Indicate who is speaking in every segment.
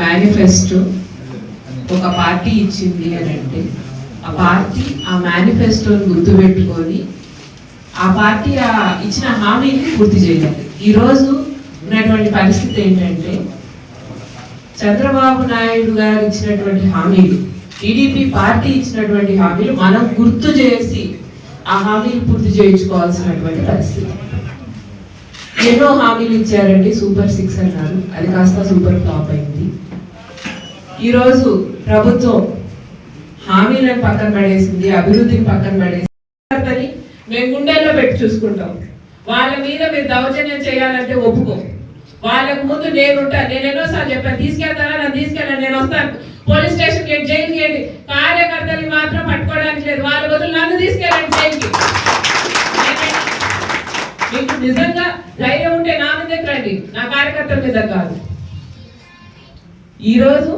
Speaker 1: Manifesto ఒక party ఇచ్చింది అని అంటే ఆ పార్టీ ఆ మేనిఫెస్టోని గుర్తుపెట్టుకొని ఆ పార్టీ ఇచ్చిన హామీని పూర్తి చేయాలి. ఈరోజు ఉన్నటువంటి పరిస్థితి ఏంటంటే చంద్రబాబు నాయుడు గారు ఇచ్చినటువంటి హామీలు, టీడీపీ పార్టీ ఇచ్చినటువంటి హామీలు మనం గుర్తు చేసి ఆ హామీలు పూర్తి చేయించుకోవాల్సినటువంటి పరిస్థితి. ఎన్నో హామీలు ఇచ్చారండి, సూపర్ 6 అన్నారు, అది కాస్త సూపర్ ఫ్లాప్ అయింది. ఈరోజు ప్రభుత్వం హామీలను పక్కన పడేసింది, అభివృద్ధిని పక్కన పడేసింది. మేము గుండెల్లో పెట్టి చూసుకుంటాం. వాళ్ళ మీద మీరు దౌర్జన్యం చేయాలంటే ఒప్పుకో. వాళ్ళకు ముందు నేనుంటా. నేను ఎన్నోసార్లు చెప్పాను, తీసుకెళ్తారా, నన్ను తీసుకెళ్ళాను, నేను వస్తాను. Police station gate, jail gate, కార్యకర్తలు మాత్రం పట్టుకోవడానికి లేదు. వాళ్ళ బదులు నన్ను తీసుకెళ్ళండి జైలుకి. మీకు నిజంగా ధైర్యం ఉంటే నా మీదకి రండి, నా కార్యకర్తల మీద కాదు. ఈరోజు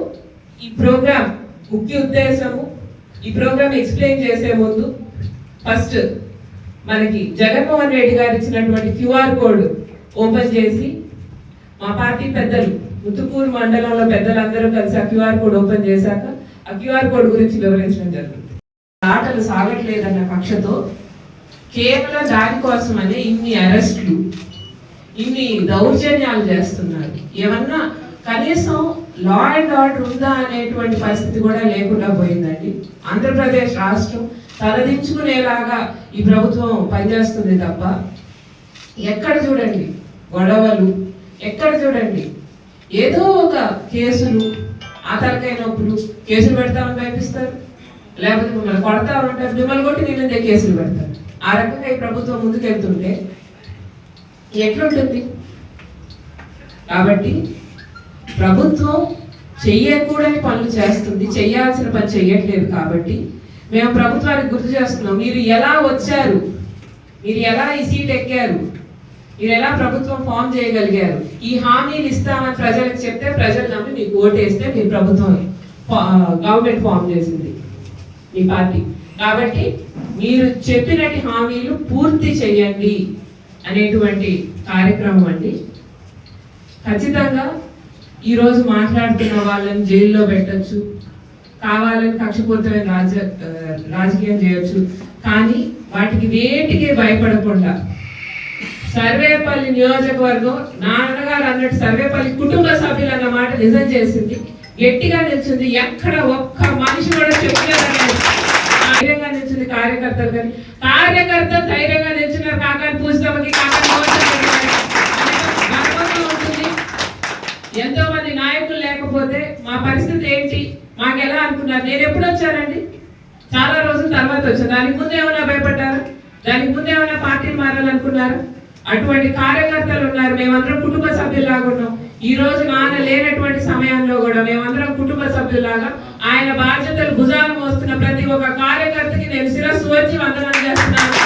Speaker 1: ఈ ప్రోగ్రామ్ ముఖ్య ఉద్దేశము, ఈ ప్రోగ్రామ్ ఎక్స్ప్లెయిన్ చేసే ముందు ఫస్ట్ మనకి జగన్మోహన్ రెడ్డి గారు ఇచ్చినటువంటి క్యూఆర్ కోడ్ ఓపెన్ చేసి మా పార్టీ పెద్దలు, ముత్తుకూరు మండలంలో పెద్దలందరూ కలిసి ఆ క్యూఆర్ కోడ్ ఓపెన్ చేశాక ఆ క్యూఆర్ కోడ్ గురించి వివరించడం జరుగుతుంది. ఆటలు సాగట్లేదన్న కక్షతో కేవలం దానికోసమనే ఇన్ని అరెస్టులు, ఇన్ని దౌర్జన్యాలు చేస్తున్నారు. ఏమన్నా కనీసం లా అండ్ ఆర్డర్ ఉందా అనేటువంటి పరిస్థితి కూడా లేకుండా పోయిందండి. ఆంధ్రప్రదేశ్ రాష్ట్రం తలదించుకునేలాగా ఈ ప్రభుత్వం పనిచేస్తుంది తప్ప ఎక్కడ చూడండి గొడవలు, ఎక్కడ చూడండి ఏదో ఒక కేసులు, ఆ తలకాయ నొప్పులు, కేసులు పెడతామని భయపిస్తారు, లేకపోతే మిమ్మల్ని కొడతా ఉంటారు, మిమ్మల్ని కొట్టి మీ మీదే కేసులు పెడతారు. ఆ రకంగా ఈ ప్రభుత్వం ముందుకెళ్తుంటే ఎట్లుంటుంది? కాబట్టి ప్రభుత్వం చెయ్యకూడని పనులు చేస్తుంది, చెయ్యాల్సిన పని చెయ్యట్లేదు. కాబట్టి మేము ప్రభుత్వానికి గుర్తు చేస్తున్నాం, మీరు ఎలా వచ్చారు, మీరు ఎలా ఈ సీట్ ఎక్కారు, మీరు ఎలా ప్రభుత్వం ఫామ్ చేయగలిగారు. ఈ హామీలు ఇస్తామని ప్రజలకు చెప్తే ప్రజలు నమ్మి మీకు ఓటేస్తే మీ ప్రభుత్వం గవర్నమెంట్ ఫామ్ చేసింది మీ పార్టీ. కాబట్టి మీరు చెప్పినట్టు హామీలు పూర్తి చేయండి అనేటువంటి కార్యక్రమం అండి. ఖచ్చితంగా ఈరోజు మాట్లాడుతున్న వాళ్ళని జైల్లో పెట్టచ్చు, కావాలని కక్షపూరితమైన రాజకీయం చేయొచ్చు, కానీ వాటికి వేటికి భయపడకుండా సర్వేపల్లి నియోజకవర్గం నాన్నగారు అన్నట్టు సర్వేపల్లి కుటుంబ సభ్యులు అన్న మాట నిజం చేసింది, గట్టిగా నిలిచింది. ఎక్కడ ఒక్క మనిషి కూడా చెప్పలేదన్నది ధైర్యంగా నిలిచింది కార్యకర్తలు. కానీ కార్యకర్త ధైర్యంగా నిలిచినారు. కాకాని పూజితమ్మకి, కాకాని ఉంటుంది. ఎంతో మంది నాయకులు లేకపోతే మా పరిస్థితి ఏంటి, మాకు ఎలా అనుకున్నారు? నేను ఎప్పుడు వచ్చానండి? చాలా రోజుల తర్వాత వచ్చాను. దానికి ముందు ఏమైనా భయపడ్డారా? దానికి ముందు ఏమైనా పార్టీలు మారాలనుకున్నారా? అటువంటి కార్యకర్తలు ఉన్నారు. మేమందరం కుటుంబ సభ్యుల్లాగా ఉన్నాం. ఈ రోజు నాన్న లేనటువంటి సమయంలో కూడా మేమందరం కుటుంబ సభ్యుల్లాగా ఆయన బాధ్యతలు భుజాలు మోస్తున్న ప్రతి ఒక్క కార్యకర్తకి నేను శిరస్సు వచ్చి వందనం చేస్తున్నాను.